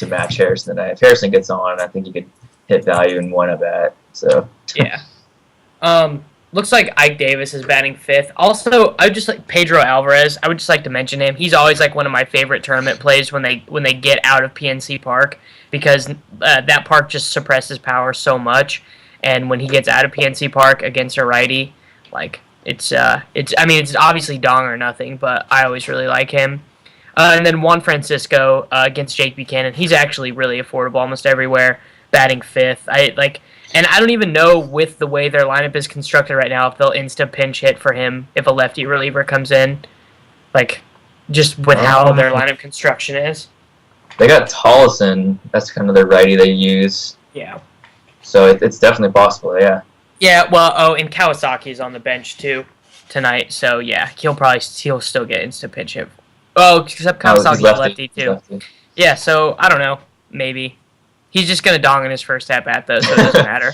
S5: match Harrison today. If Harrison gets on, I think he could hit value in one at bat. So
S3: yeah. Looks like Ike Davis is batting 5th. Also, I would just like Pedro Alvarez. I would just like to mention him. He's always like one of my favorite tournament plays when they get out of PNC Park because that park just suppresses power so much. And when he gets out of PNC Park against a righty, like it's obviously dong or nothing, but I always really like him. And then Juan Francisco against Jake Buchanan. He's actually really affordable almost everywhere, batting 5th. And I don't even know with the way their lineup is constructed right now if they'll insta pinch hit for him if a lefty reliever comes in. Like, just with how their lineup construction is.
S5: They got Tollison. That's kind of their righty they use.
S3: Yeah.
S5: So it's definitely possible, yeah.
S3: Yeah, well, and Kawasaki's on the bench too tonight, so yeah, he'll still get insta pinch hit. Oh, except Kawasaki's lefty too. Lefty. Yeah, so I don't know, maybe. He's just going to dong in his first at-bat, though, so it doesn't matter.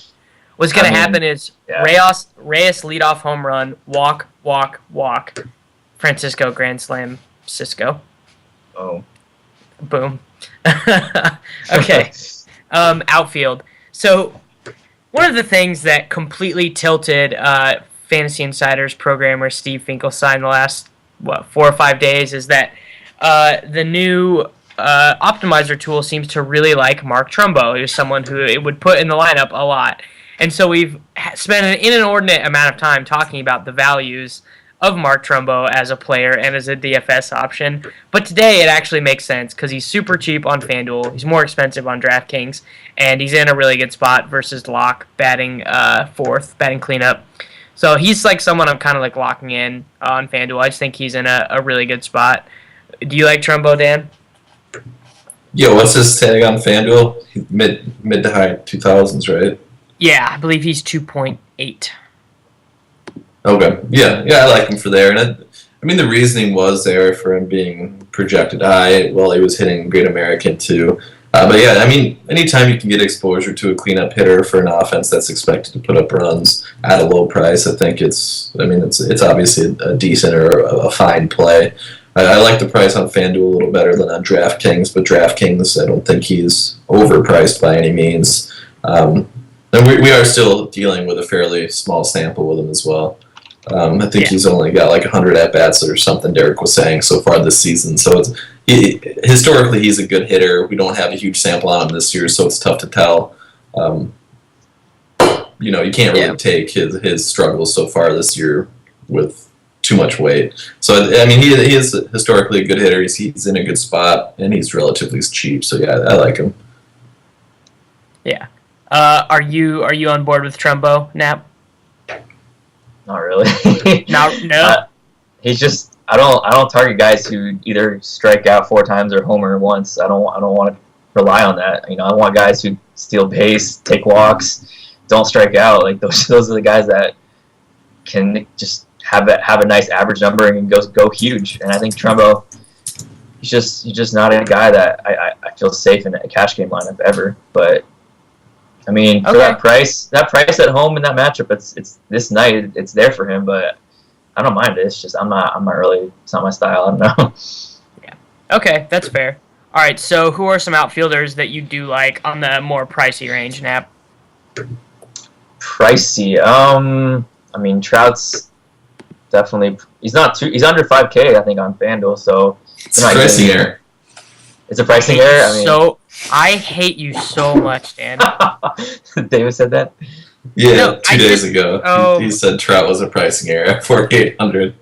S3: What's going to happen is Reyes leadoff home run, walk, Francisco grand slam, Cisco.
S5: Oh.
S3: Boom. Okay. Outfield. So one of the things that completely tilted Fantasy Insiders programmer Steve Finkelstein the last, 4 or 5 days is that the new optimizer tool seems to really like Mark Trumbo, who's someone who it would put in the lineup a lot. And so we've spent an inordinate amount of time talking about the values of Mark Trumbo as a player and as a DFS option. But today it actually makes sense because he's super cheap on FanDuel. He's more expensive on DraftKings, and he's in a really good spot versus Locke batting fourth, batting cleanup. So he's like someone I'm kind of like locking in on FanDuel. I just think he's in a really good spot. Do you like Trumbo, Dan?
S4: Yo, what's his tag on FanDuel? Mid to high 2000s, right?
S3: Yeah, I believe he's 2.8.
S4: Okay. Yeah, I like him for there. And I mean, the reasoning was there for him being projected high. Well, he was hitting Great American too. But yeah, I mean, anytime you can get exposure to a cleanup hitter for an offense that's expected to put up runs at a low price, I think it's obviously a decent or a fine play. I like the price on FanDuel a little better than on DraftKings, but DraftKings, I don't think he's overpriced by any means. And we are still dealing with a fairly small sample with him as well. I think he's only got like 100 at-bats or something, Derek was saying, so far this season. So historically, he's a good hitter. We don't have a huge sample on him this year, so it's tough to tell. You can't really take his struggles so far this year with too much weight. So, I mean, he is historically a good hitter. He's in a good spot, and he's relatively cheap. So, yeah, I like him.
S3: Yeah. Are you on board with Trumbo, Nap?
S5: Not really.
S3: No.
S5: He's just I don't target guys who either strike out 4 times or homer once. I don't want to rely on that. I want guys who steal base, take walks, don't strike out. Like those are the guys that can just have a nice average number and go huge. And I think Trumbo, he's just not a guy that I feel safe in a cash game lineup ever. But I mean, for that price at home in that matchup, it's this night, it's there for him. But I don't mind it. It's just I'm not really. It's not my style. I don't know.
S3: Yeah. Okay, that's fair. All right. So who are some outfielders that you do like on the more pricey range, Nap?
S5: Pricey. I mean, Trout's definitely. He's under 5K, I think, on FanDuel. So
S4: it's a pricing error.
S5: It's a pricing error. I mean,
S3: so I hate you so much, Dan.
S5: David said that.
S4: Yeah, no, 2 days ago. He said Trout was a pricing error at 4,800.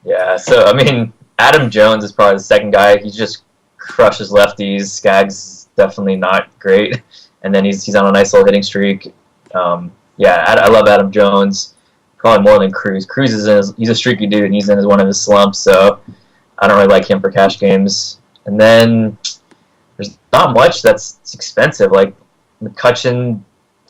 S5: Yeah, so, I mean, Adam Jones is probably the second guy. He just crushes lefties. Skaggs definitely not great. And then he's on a nice little hitting streak. I love Adam Jones. Probably more than Cruz. Cruz he's a streaky dude, and he's in one of his slumps, so I don't really like him for cash games. And then there's not much that's expensive. Like McCutchen,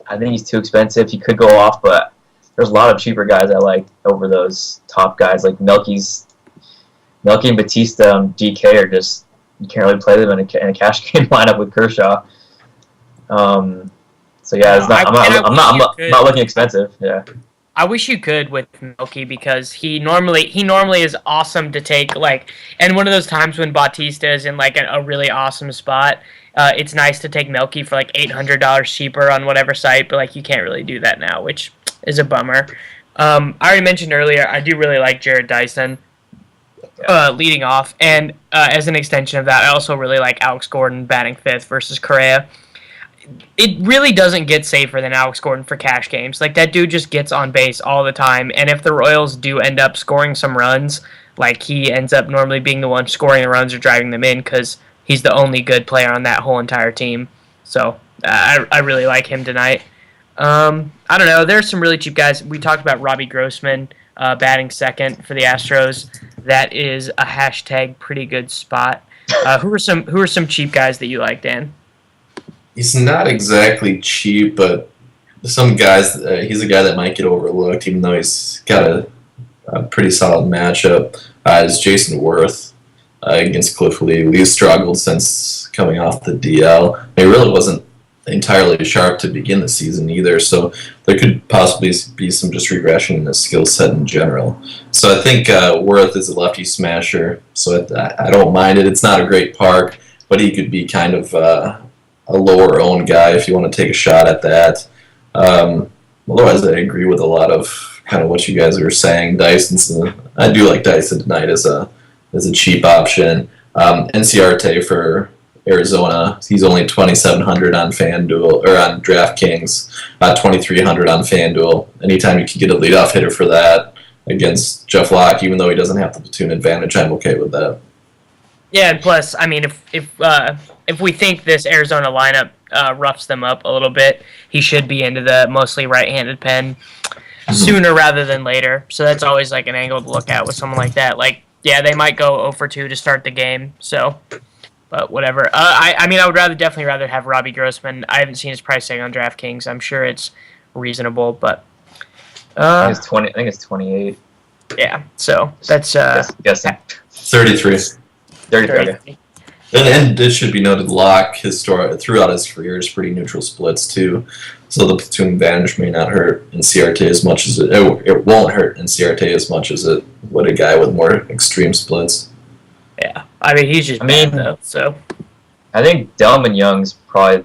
S5: I think he's too expensive. He could go off, but there's a lot of cheaper guys I like over those top guys. Like Melky and Batista and DK are just, you can't really play them in a cash game lineup with Kershaw. So yeah, I'm not looking expensive. Yeah.
S3: I wish you could with Melky because he normally is awesome to take, like, and one of those times when Bautista is in like a really awesome spot, it's nice to take Melky for like $800 cheaper on whatever site, but like you can't really do that now, which is a bummer. I already mentioned earlier I do really like Jared Dyson leading off, and as an extension of that, I also really like Alex Gordon batting fifth versus Correa. It really doesn't get safer than Alex Gordon for cash games. Like, that dude just gets on base all the time, and if the Royals do end up scoring some runs, like, he ends up normally being the one scoring the runs or driving them in because he's the only good player on that whole entire team. So, I really like him tonight. I don't know. There's some really cheap guys. We talked about Robbie Grossman batting second for the Astros. That is a hashtag pretty good spot. Who are some cheap guys that you like, Dan?
S4: He's not exactly cheap, but some guys, he's a guy that might get overlooked, even though he's got a pretty solid matchup. Is Jason Worth against Cliff Lee. Lee's struggled since coming off the DL. He really wasn't entirely sharp to begin the season either, so there could possibly be some just regression in his skill set in general. So I think Worth is a lefty smasher, so I don't mind it. It's not a great park, but he could be kind of a lower owned guy if you want to take a shot at that. Otherwise, I agree with a lot of kind of what you guys are saying. I do like Dyson tonight as a cheap option. NCRT for Arizona, he's only 2,700 on FanDuel or on DraftKings, 2,300 on FanDuel. Anytime you can get a leadoff hitter for that, against Jeff Locke, even though he doesn't have the platoon advantage. I'm okay with that.
S3: Yeah, and plus, I mean, if we think this Arizona lineup roughs them up a little bit, he should be into the mostly right-handed pen sooner rather than later. So that's always like an angle to look at with someone like that. Like, yeah, they might go 0 for 2 to start the game. So, but whatever. I mean, I would definitely rather have Robbie Grossman. I haven't seen his price tag on DraftKings. I'm sure it's reasonable, but
S5: I think it's 20. I think it's 28.
S3: yeah. So that's
S5: Guessing
S4: 33.
S5: 30.
S4: And it should be noted, Locke throughout his career is pretty neutral splits too. So the platoon advantage may not hurt in CRT as much as it won't hurt in CRT as much as it would a guy with more extreme splits.
S3: yeah. I mean, he's just bad though. So
S5: I think Delman Young's probably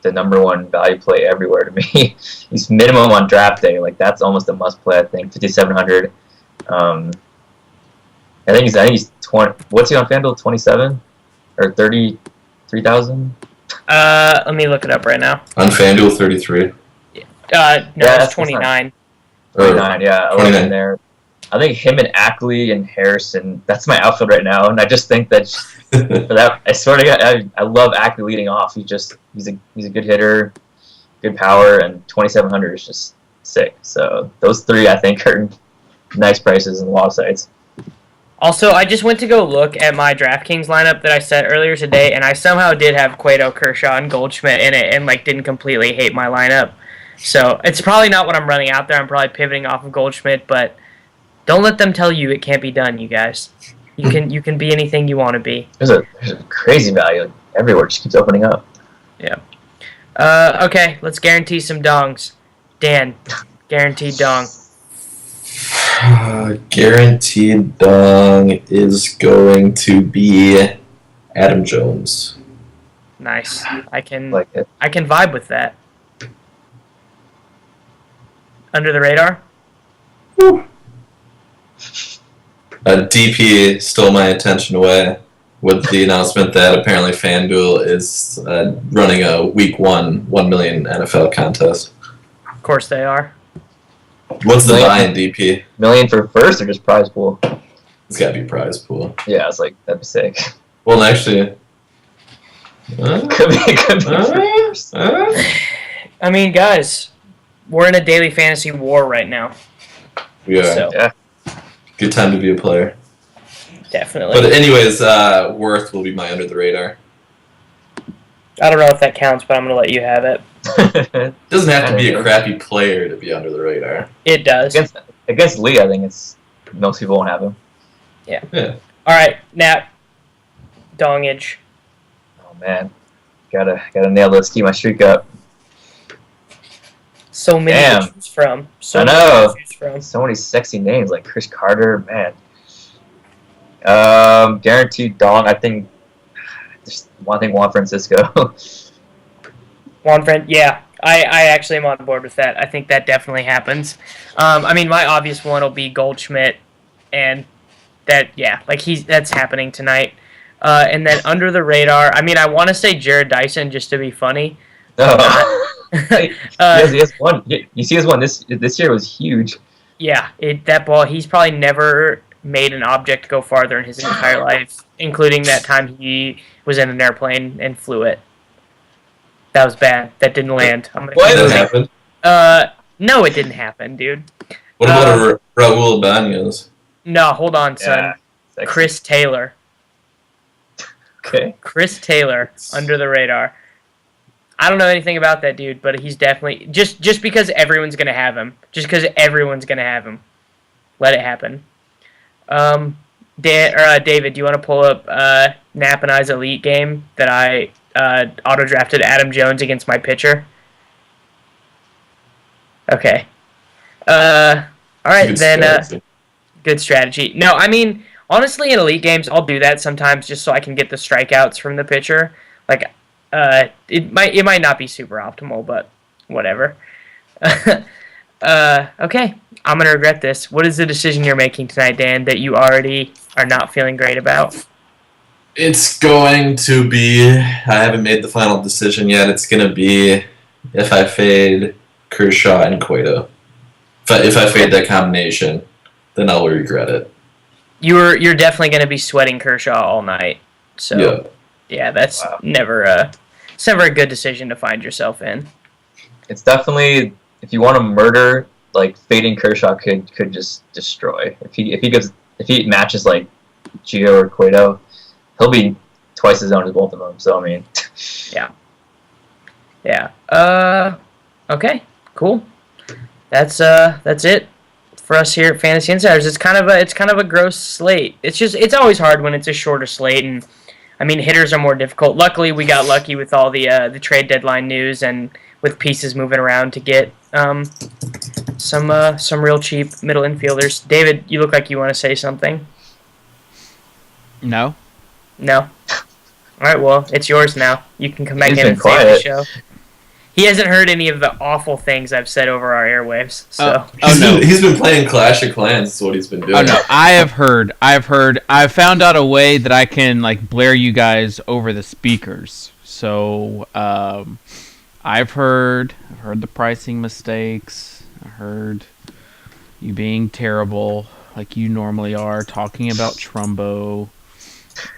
S5: the number one value play everywhere to me. He's minimum on draft day. Like that's almost a must play. I think 5,700. I think he's 20. What's he on FanDuel? 27 or 33,000?
S3: let me look it up right now.
S4: On FanDuel, 33.
S3: No,
S5: Yeah,
S3: it's 29.
S5: 29. Yeah,
S4: 29.
S5: in there. I think him and Ackley and Harrison. That's my outfield right now, and I just think that for that, I swear to God, I love Ackley leading off. He's a good hitter, good power, and 2,700 is just sick. So those three, I think, are nice prices in a lot of sites.
S3: Also, I just went to go look at my DraftKings lineup that I set earlier today, and I somehow did have Cueto, Kershaw, and Goldschmidt in it, and like didn't completely hate my lineup. So it's probably not what I'm running out there. I'm probably pivoting off of Goldschmidt, but don't let them tell you it can't be done, you guys. You can be anything you want to be.
S5: There's a crazy value everywhere. It just keeps opening up.
S3: Yeah. Okay, let's guarantee some dongs. Dan, guaranteed dong.
S4: Guaranteed dong is going to be Adam Jones.
S3: Nice. I can
S5: Like it.
S3: vibe with that. Under the radar?
S4: DP stole my attention away with the announcement that apparently FanDuel is running a Week 1 $1 million NFL contest.
S3: Of course they are.
S4: What's the buy in DP?
S5: Million for first or just prize pool?
S4: It's got to be prize pool.
S5: Yeah, it's like that'd be sick.
S4: Well, actually,
S5: Could be first.
S3: I mean, guys, we're in a daily fantasy war right now.
S4: we are.
S3: So,
S5: Yeah.
S4: Good time to be a player.
S3: definitely.
S4: But anyways, Worth will be my under the radar.
S3: I don't know if that counts, but I'm going to let you have it.
S4: It doesn't have to be a crappy player to be under the radar.
S3: It does.
S5: Against Lee, I think most people won't have him.
S4: Yeah.
S3: All right, Nap. Dongage.
S5: Oh man, gotta nail this. Keep my streak up.
S3: So many
S5: Damn.
S3: to choose from. So
S5: I
S3: many
S5: know.
S3: to choose from.
S5: So many sexy names like Chris Carter, man. Guaranteed dong. I think Juan Francisco.
S3: Juan Friend, yeah. I actually am on board with that. I think that definitely happens. I mean, my obvious one will be Goldschmidt, and that, yeah, like that's happening tonight. And then under the radar, I mean, I want to say Jared Dyson just to be funny.
S5: He has one. You see his one this year was huge.
S3: Yeah, that ball, he's probably never made an object go farther in his entire life, including that time he was in an airplane and flew it. That was bad. That didn't land.
S4: Why did that happen?
S3: No, it didn't happen, dude.
S4: What about Raul Ibanez?
S3: No, hold on, son.
S5: Yeah, sexy.
S3: Chris Taylor.
S5: Okay.
S3: Chris Taylor, under the radar. I don't know anything about that dude, but he's definitely just because everyone's gonna have him. Just because everyone's gonna have him. Let it happen. David, do you want to pull up Nap and I's Elite game that I auto drafted Adam Jones against my pitcher? Okay. All right,
S4: Good
S3: then.
S4: strategy.
S3: Good strategy. No, I mean, honestly, in Elite games, I'll do that sometimes just so I can get the strikeouts from the pitcher. Like, it might not be super optimal, but whatever. Okay, I'm gonna regret this. What is the decision you're making tonight, Dan, that you already are not feeling great about?
S4: It's going to be. I haven't made the final decision yet. It's going to be if I fade Kershaw and Cueto. If I fade that combination, then I'll regret it.
S3: You're definitely going to be sweating Kershaw all night. So yeah, that's never a good decision to find yourself in.
S5: It's definitely, if you want to murder, like fading Kershaw could just destroy. If he matches like Gio or Cueto, he'll be twice as owned as both of them. So I mean,
S3: yeah. Okay, cool. That's it for us here at Fantasy Insiders. It's kind of a gross slate. It's always hard when it's a shorter slate, and I mean hitters are more difficult. Luckily, we got lucky with all the trade deadline news and with pieces moving around to get some real cheap middle infielders. David, you look like you want to say something.
S2: No.
S3: All right, well, it's yours now. You can come back
S5: He's
S3: in
S5: been
S3: and save the
S5: quiet.
S3: show. He hasn't heard any of the awful things I've said over our airwaves. So
S4: He's been playing Clash of Clans. Is what he's been doing.
S2: Oh no, I've found out a way that I can like blare you guys over the speakers. So I've heard the pricing mistakes. I heard you being terrible like you normally are, talking about Trumbo.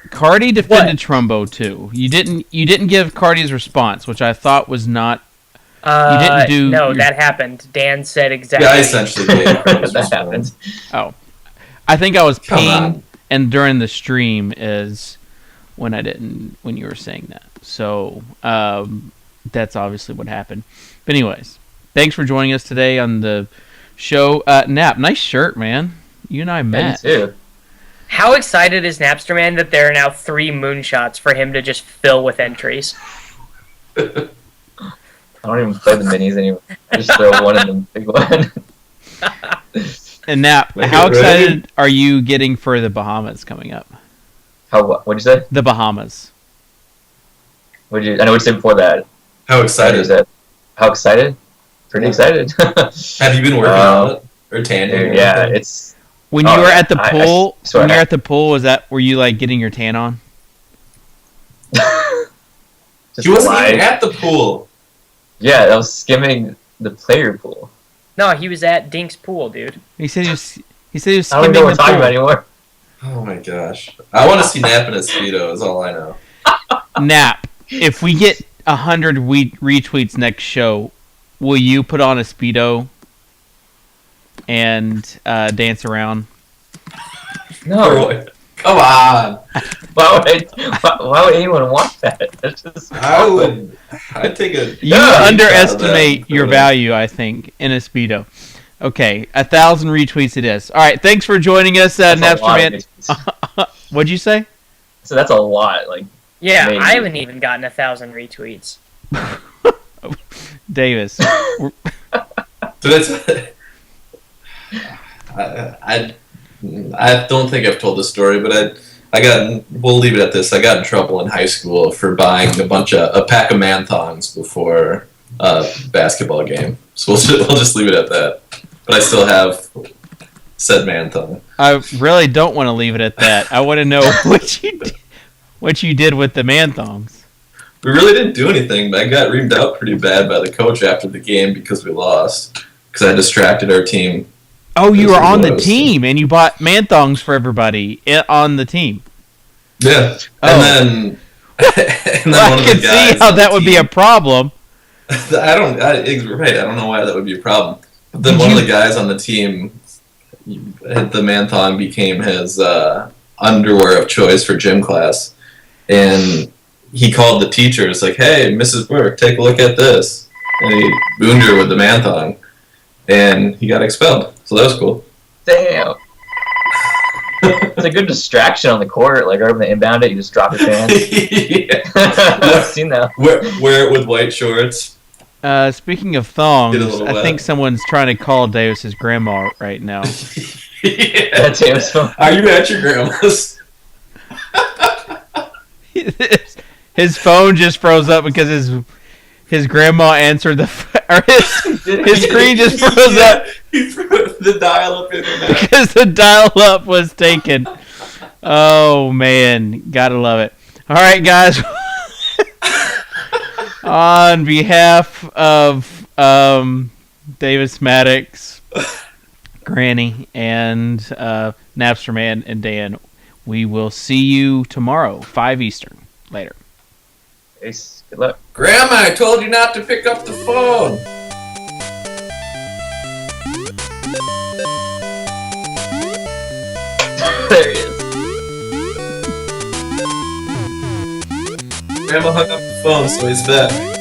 S2: Cardi defended Trumbo too. You didn't give Cardi's response, which I thought was not. You didn't do.
S3: No, that happened. Dan said exactly.
S4: Yeah, I essentially did.
S5: that happened.
S2: Oh, I think I was paying, and during the stream is when you were saying that. So that's obviously what happened. But anyways, thanks for joining us today on the show. Nap, nice shirt, man. You and I met.
S5: Me too.
S3: How excited is Napster Man that there are now 3 moonshots for him to just fill with entries?
S5: I don't even play the minis anymore. Just throw one in the big one.
S2: And Nap, how excited are you getting for the Bahamas coming up?
S5: What'd you say?
S2: The Bahamas.
S5: I know what you said before that.
S4: How excited?
S5: How excited? Pretty excited.
S4: Have you been working on it or tanning?
S5: Yeah, it's.
S2: When you were at the
S5: I
S2: pool,
S5: swear.
S2: when you were at the pool, were you like getting your tan on?
S4: He wasn't even at the pool.
S5: Yeah, I was skimming the player pool.
S3: No, he was at Dink's pool, dude.
S2: He said he was skimming
S5: I don't know what
S2: the
S5: we're talking
S2: pool.
S5: about anymore.
S4: Oh my gosh! I want to see Nap in a Speedo. Is all I know.
S2: Nap, if we get 100 retweets next show, will you put on a Speedo and dance around?
S5: No.
S4: Come on.
S5: Why would anyone want that? That's just
S4: I'd take a.
S2: You underestimate your value, I think, in a Speedo. Okay, 1,000 retweets it is. All right, thanks for joining us, Napster Man. What'd you say?
S5: So that's a lot. Like,
S3: Yeah,
S5: maybe.
S3: I haven't even gotten 1,000 retweets.
S2: Davis.
S4: So that's. I don't think I've told this story, but we'll leave it at this. I got in trouble in high school for buying a pack of man-thongs before a basketball game. So we'll just leave it at that. But I still have said man-thong.
S2: I really don't want to leave it at that. I want to know what you did with the man-thongs.
S4: We really didn't do anything, but I got reamed out pretty bad by the coach after the game because we lost. Because I distracted our team.
S2: Oh, you were on the team, and you bought man-thongs for everybody on the team.
S4: Yeah.
S2: Oh.
S4: And then
S2: Well,
S4: one
S2: I
S4: of the
S2: can
S4: guys
S2: see how
S4: on
S2: that
S4: the
S2: would be a
S4: team-
S2: problem.
S4: I don't know why that would be a problem. But then one of the guys on the team, the man-thong became his underwear of choice for gym class. And he called the teachers like, "Hey, Mrs. Burke, take a look at this." And he booned her with the man-thong. And he got expelled. So that was cool.
S5: Damn. It's a good distraction on the court. Like, right when they inbound it, you just drop your pants.
S4: Yeah.
S5: I've seen that.
S4: Wear it with white shorts.
S2: Speaking of thongs,
S4: Get a little
S2: I
S4: wet.
S2: think someone's trying to call Davis's grandma right now.
S4: Yeah.
S5: That's James' phone.
S4: Are you at your grandma's?
S2: His phone just froze up because his grandma answered his screen just froze up
S4: He threw the dial-up internet.
S2: because the dial-up was taken. Oh man, gotta love it. All right, guys. On behalf of Davis Maddox, Granny, and Napster Man and Dan. We will see you tomorrow, 5 Eastern. Later.
S5: Peace. Good luck.
S4: Grandma, I told you not to pick up the phone.
S5: There he is.
S4: Grandma hung up the phone, so he's back.